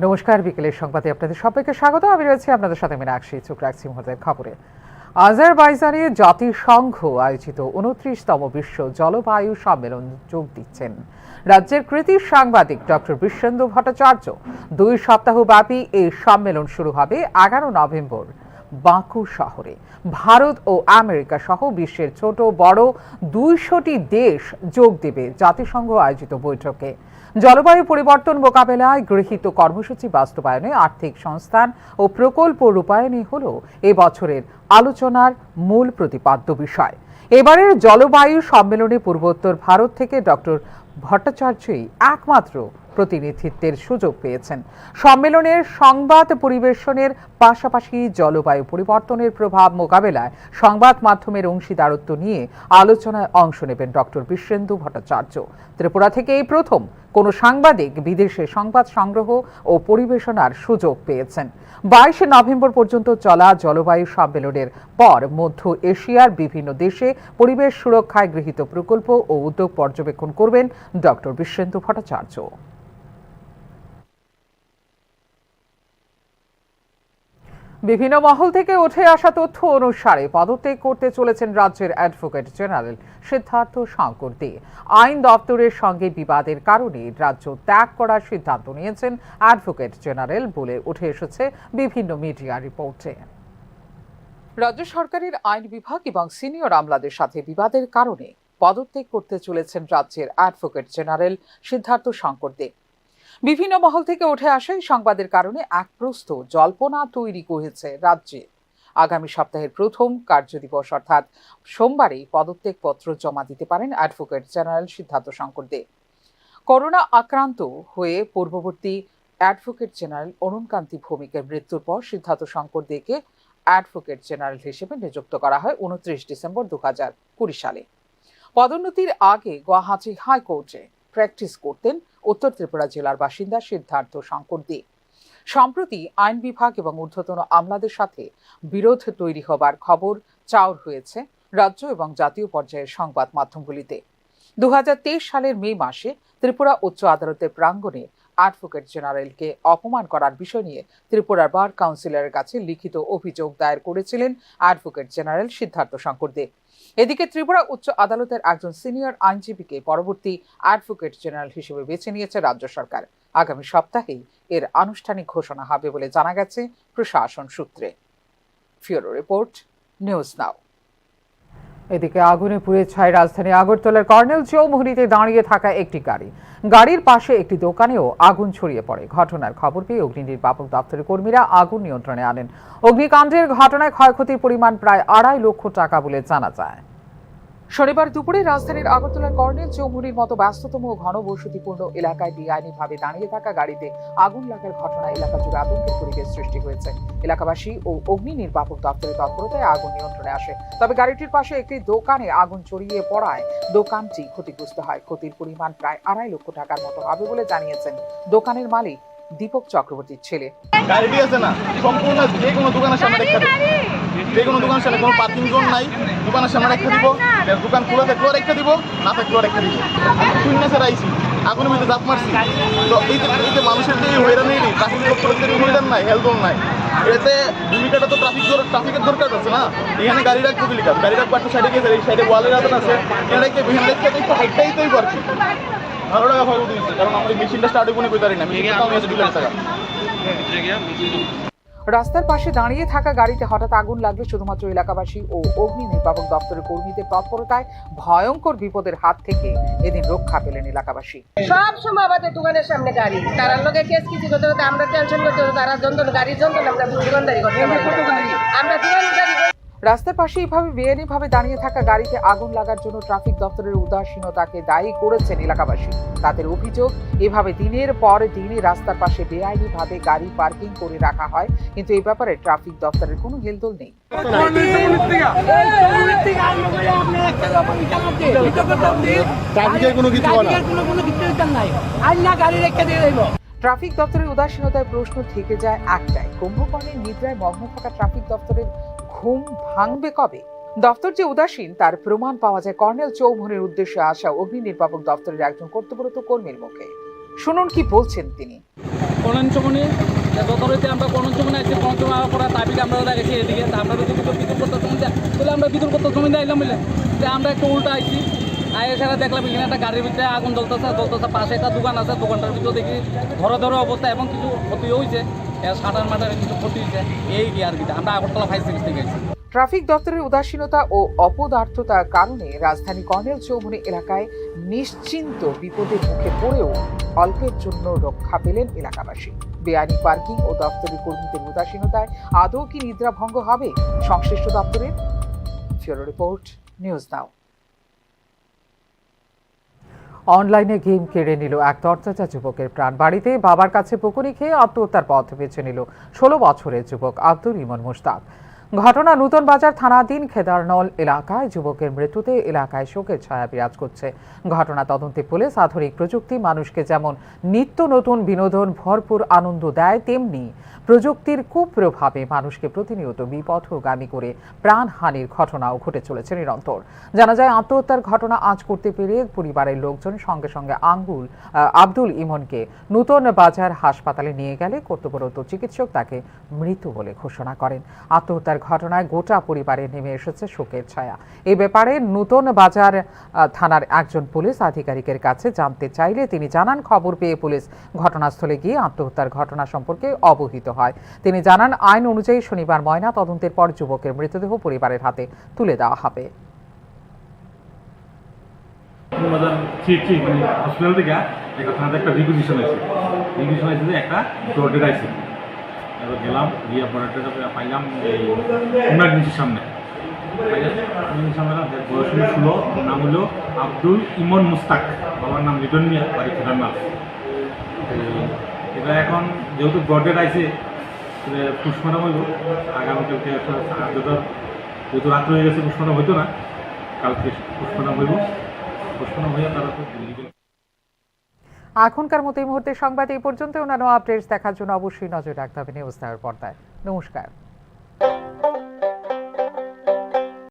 নমস্কার, বিকেলের সংবাদে আপনাদের সবাইকে স্বাগত। আমি রয়েছি আপনাদের সাথে মীনাক্ষী। চোখ রাখছি মুহূর্তের খবরে। আজারবাইজানে জাতিসংঘ আয়োজিত 29তম বিশ্ব জলবায়ু সম্মেলন যোগ দিচ্ছেন রাজ্যের কৃতি সাংবাদিক ডক্টর বিশ্বেন্দু ভট্টাচার্য। 2 সপ্তাহব্যাপী এই সম্মেলন শুরু হবে 11 নভেম্বর বাঁকু শহরে। ভারত ও আমেরিকা সহ বিশ্বের ছোট বড় 200টি দেশ যোগ দেবে জাতিসংঘ আয়োজিত বৈঠকে। জলবায়ু পরিবর্তন মোকাবেলায় গৃহীত কর্মসূচি বাস্তবায়নে আর্থিক সংস্থান ও প্রকল্প রূপায়ণই হল এ বছরের আলোচনার মূল প্রতিপাদ্য বিষয়। এবারের জলবায়ু সম্মেলনে পূর্বোত্তর ভারত থেকে ডক্টর ভট্টাচার্যই একমাত্র প্রতিনিধিত্বের সুযোগ পেয়েছেন। সম্মেলনের সংবাদ পরিবেশনের পাশাপাশি জলবায়ু পরিবর্তনের প্রভাব মোকাবেলায় সংবাদ মাধ্যমের অংশীদারত্ব নিয়ে আলোচনায় অংশ নেবেন ডক্টর বিশ্বেন্দু ভট্টাচার্য। ত্রিপুরা থেকে এই প্রথম কোনো সাংবাদিক বিদেশে সংবাদ সংগ্রহ ও পরিবেশনার সুযোগ পেয়েছেন। 22 নভেম্বর পর্যন্ত চলা জলবায়ু সম্মেলনের পর মধ্য এশিয়ার বিভিন্ন দেশে পরিবেশ সুরক্ষায় গৃহীত প্রকল্প ও উদ্যোগ পর্যবেক্ষণ করবেন ডক্টর বিশ্বেন্দু ভট্টাচার্য। বিভিন্ন মহল থেকে উঠে আসা তথ্য অনুসারে পদত্যাগ করতে চলেছেন রাজ্যের অ্যাডভোকেট জেনারেল সিদ্ধার্থ শঙ্কর দে। আইন দপ্তরের সঙ্গে বিবাদের কারণে রাজ্য ত্যাগ করার সিদ্ধান্ত নিয়েছেন অ্যাডভোকেট জেনারেল বলে উঠে এসেছে বিভিন্ন মিডিয়া রিপোর্টে। রাজ্য সরকারের আইন বিভাগ এবং সিনিয়র আমলাদের সাথে বিবাদের কারণে পদত্যাগ করতে চলেছেন রাজ্যের অ্যাডভোকেট জেনারেল সিদ্ধার্থ শঙ্কর দে। বিভিন্ন মহল থেকে উঠে আসা এই সংবাদের কারণে এক প্রস্থ জল্পনা তৈরি হয়েছে রাজ্যে। আগামী সপ্তাহের প্রথম কার্যদিবস অর্থাৎ সোমবারই পদত্যাগপত্র জমা দিতে পারেন অ্যাডভোকেট জেনারেল সিদ্ধার্থ শঙ্কর দে। করোনা আক্রান্ত হয়ে পূর্ববর্তী অ্যাডভোকেট জেনারেল অরুণকান্তি ভৌমিকের মৃত্যুর পর সিদ্ধার্থ শঙ্কর দেকে অ্যাডভোকেট জেনারেল হিসেবে নিযুক্ত করা হয় 29 ডিসেম্বর 2020 সালে। পদোন্নতির আগে গুয়াহাটি হাইকোর্টে প্র্যাকটিস করতেন উত্তর ত্রিপুরা জেলার বাসিন্দা সিদ্ধার্থ শঙ্কর দে। সম্প্রতি আইন বিভাগ এবং ঊর্ধ্বতন আমলাদের সাথে বিরোধ তৈরি হবার খবর চাউর হয়েছে রাজ্য এবং জাতীয় পর্যায়ের সংবাদ মাধ্যমগুলিতে। 2023 সালের মে মাসে ত্রিপুরা উচ্চ আদালতের প্রাঙ্গণে অ্যাডভোকেট জেনারেলকে অপমান করার বিষয় নিয়ে ত্রিপুরার বার কাউন্সিলরের কাছে লিখিত অভিযোগ দায়ের করেছিলেন অ্যাডভোকেট জেনারেল সিদ্ধার্থ শঙ্কর দে। এদিকে ত্রিপুরা উচ্চ আদালতের একজন সিনিয়র আইনজীবীকে পরবর্তী অ্যাডভোকেট জেনারেল হিসেবে বেছে নিয়েছে রাজ্য সরকার। আগামী সপ্তাহেই এর আনুষ্ঠানিক ঘোষণা হবে বলে জানা গেছে প্রশাসন সূত্রে। ফিউরো রিপোর্ট, নিউজ নাও। এদিকে আগুনে পুড়ে ছাই রাজধানী আগরতলার কর্নেল চৌমুহনীতে দাঁড়িয়ে থাকা একটি গাড়ি। গাড়ির পাশে একটি দোকানেও আগুন ছড়িয়ে পড়ে। ঘটনার খবর পেয়ে অগ্নি নির্বাপক দপ্তরের কর্মীরা আগুন নিয়ন্ত্রণে আনেন। অগ্নিকাণ্ডের ঘটনায় ক্ষয়ক্ষতির পরিমাণ প্রায় 2.5 লক্ষ টাকা বলে জানা যায়। শনিবার দুপুরে রাজধানীর আগরতলার কর্নেল চৌমুহনীর মতো ব্যস্ততম ও ঘনবসতিপূর্ণ এলাকায় বেআইনিভাবে দাঁড়িয়ে থাকা গাড়িতে আগুন লাগার ঘটনায় এলাকা জুড়ে আতঙ্কের পরিবেশ সৃষ্টি হয়েছে। এলাকাবাসী ও অগ্নি নির্বাপক দপ্তরের তৎপরতায় আগুন নিয়ন্ত্রণে আসে। তবে গাড়িটির পাশে একটি দোকানে আগুন ছড়িয়ে পড়ায় দোকানটি ক্ষতিগ্রস্ত হয়। ক্ষতির পরিমাণ প্রায় 2.5 লক্ষ টাকার মতো হবে বলে জানিয়েছেন দোকানের মালিক দীপক চক্রবর্তীর ছেলে। গাড়িটি আছে না সম্পূর্ণ যে কোনো দোকানের সামনে রেখে দেব, যে কোনো দোকানের সামনে কোনো পার্কিং জোন নাই, দোকানের সামনে রেখে দিব। দোকান খোলা থাকলেও রেখে দিব, না থাকলেও রেখে দিব। শূন্য ছাড়া আইসি আগুনের ভিতরে জাপ মারছি। তো এই যে মানুষের যে হয়রানি নেই, ট্রাফিক দপ্তরের হয়রান নাই, হেলদোল নাই, এতে ভূমিকাটা তো ট্রাফিকের দরকার আছে না। এখানে গাড়ি রাখবো দিলি কাজ, গাড়ি রাখবো একটা সাইডে গিয়েছে, এই সাইডে ওয়ালের আদন আছে, এখানে রেখে বিহান রেখে একটু হাইটটাই তৈরি করছি। 12 টাকা খরচ দিয়েছি, কারণ আমার মেশিনটা স্টার্ট হইব না কই পারি না, মেশিনটা আমি আছে 2 লাখ টাকা। রাস্তার পাশে দাঁড়িয়ে থাকা গাড়িতে হঠাৎ আগুন লাগলে শুধুমাত্র এলাকাবাসী ও অগ্নি নির্বাপক দপ্তরের কর্মীদের তৎপরতায় ভয়ঙ্কর বিপদের হাত থেকে এদিন রক্ষা পেলেন এলাকাবাসী। সব সময় আমাদের দোকানের সামনে গাড়ি, তারা লোকে কেস কিছু করতে হতো, আমরা টেনশন করতে হতো, তারা যন্ত্রণ গাড়ির যন্ত্রণ আমরা দোকানদারি করতে আমরা দোকানদারি। রাস্তার পাশে এইভাবে বেআইনিভাবে দাঁড়িয়ে থাকা গাড়িতে আগুন লাগার জন্য ট্রাফিক দপ্তরের উদাসীনতাকে দায়ী করেছেন এলাকাবাসী। তাদের অভিযোগ, এভাবে দিনের পর দিনে রাস্তার পাশে বেআইনিভাবে গাড়ি পার্কিং করে রাখা হয়, কিন্তু এই ব্যাপারে ট্রাফিক দপ্তরের কোনো হেলদোল নেই। ট্রাফিক দপ্তরের উদাসীনতায় প্রশ্ন থেকে যায় একটাই, কুম্ভকর্ণের নিদ্রায় মগ্ন থাকা ট্রাফিক দপ্তরের ঘুম ভাঙবে কবে? দপ্তর যে উদাসীন তার প্রমাণ পাওয়া যায় কর্নেল চৌমুহনীর উদ্দেশ্যে আসা অগ্নি নির্বাপক দপ্তরের একজন কর্তব্যরত কর্মীর মুখে। শুনুন কি বলছেন তিনি। কনঞ্চমনি যথারীতি আমরা কনঞ্চমনি আছি কনঞ্চমনি আওয়ার পরে তাবিকে আমরা দেখেছি এদিকে তা আমরা যদি বিদ্যুৎ করতে জমি দেয় তাহলে আমরা বিদ্যুৎ করতে জমি দিলাম বলে যে আমরা একটু উল্টা আইছি এছাড়া দেখলাম এখানে একটা গাড়ির ভিতরে আগুন জ্বলতেছে পাশে একটা দোকান আছে দোকানটার ভিতরে দেখি ধরে অবস্থা এবং কিছু ক্ষতি হয়েছে সাঁটার মাটারে কিছু ক্ষতি হয়েছে এই কি আর কি আমরা আগরতলা ফায়ার সার্ভিস থেকে গেছি। ট্রাফিক দপ্তরের উদাসীনতা ও অপদার্থতার কারণে রাজধানী কর্নেল চৌমুহনী এলাকায় নিশ্চিন্ত বিপদের মুখে পড়েও অল্পের জন্য রক্ষা পেলেন এলাকাবাসী। বেআইনি পার্কিং ও দপ্তরের কর্মীদের উদাসীনতায় আদৌ কি নিদ্রাভঙ্গ হবে সংশ্লিষ্ট দপ্তরের? Bureau report, news now. অনলাইনে গেম কেড়ে নিল এক তরতাজা যুবকের প্রাণ। বাড়িতে বাবার কাছে পুকুরি খেয়ে আত্মহত্যার পথ বেছে নিল 16 বছরের যুবক আব্দুল ইমন মুশতাক। ঘটনা নতুন বাজার থানাধীন খেদারনল এলাকায়। যুবকের মৃত্যুতে এলাকায় শোকের ছায়া বিরাজ করছে। ঘটনা তদন্তে পুলিশ আধুনিক প্রযুক্তি মানুষকে যেমন নিত্য নতুন বিনোদন ভরপুর আনন্দ দেয়, তেমনি প্রযুক্তির কুপ্রভাবে মানুষকে প্রতিনিয়ত বিপথগামী করে প্রাণহানির ঘটনাও ঘটে চলেছে নিরন্তর। জানা যায়, আত্মহত্যার ঘটনা আঁচ করতে পেরে পরিবারের লোকজন সঙ্গে সঙ্গে আব্দুল ইমনকে নতুন বাজার হাসপাতালে নিয়ে গেলে কর্তব্যরত চিকিৎসক তাকে মৃত বলে ঘোষণা করেন। আত্মহত্যার ঘটনায় গোটা পরিবারে নেমে এসেছে শোকের ছায়া। এই ব্যাপারে নতুন বাজার থানার একজন পুলিশ আধিকারিকের কাছে জানতে চাইলে তিনি জানান, খবর পেয়ে পুলিশ ঘটনাস্থলে গিয়ে আত্মহত্যার ঘটনা সম্পর্কে অবহিত হয়। তিনি জানান, আইন অনুযায়ী শনিবার ময়না তদন্তের পর যুবকের মৃতদেহ পরিবারের হাতে তুলে দেওয়া হবে। হসপিটাল থেকে একটা রিকুইজিশন আছে যে একটা জর্ডের আছে এবার গেলাম গিয়ে পরে পাইলাম এই ইমার্জেন্সির সামনে বয়স হলো 16, নাম হলো আব্দুল ইমন মুস্তাক, বাবার নাম লিটন মিয়া, বাড়ি খেদারনাল। এটা এখন যেহেতু জর্ডের আছে পুষ্পনা হইব আগামীকালকে যেহেতু রাত্র হয়ে গেছে পুষ্পনা হইতো না, কালকে পুষ্পনা হইব, পুষ্পনা হইয়া তারা তো এখনকার মতো এই মুহূর্তে সংবাদ এই পর্যন্ত। অন্যান্য আপডেটস দেখার জন্য অবশ্যই নজর রাখতে হবে নিউজ নাওয়ের পর্দায়। নমস্কার।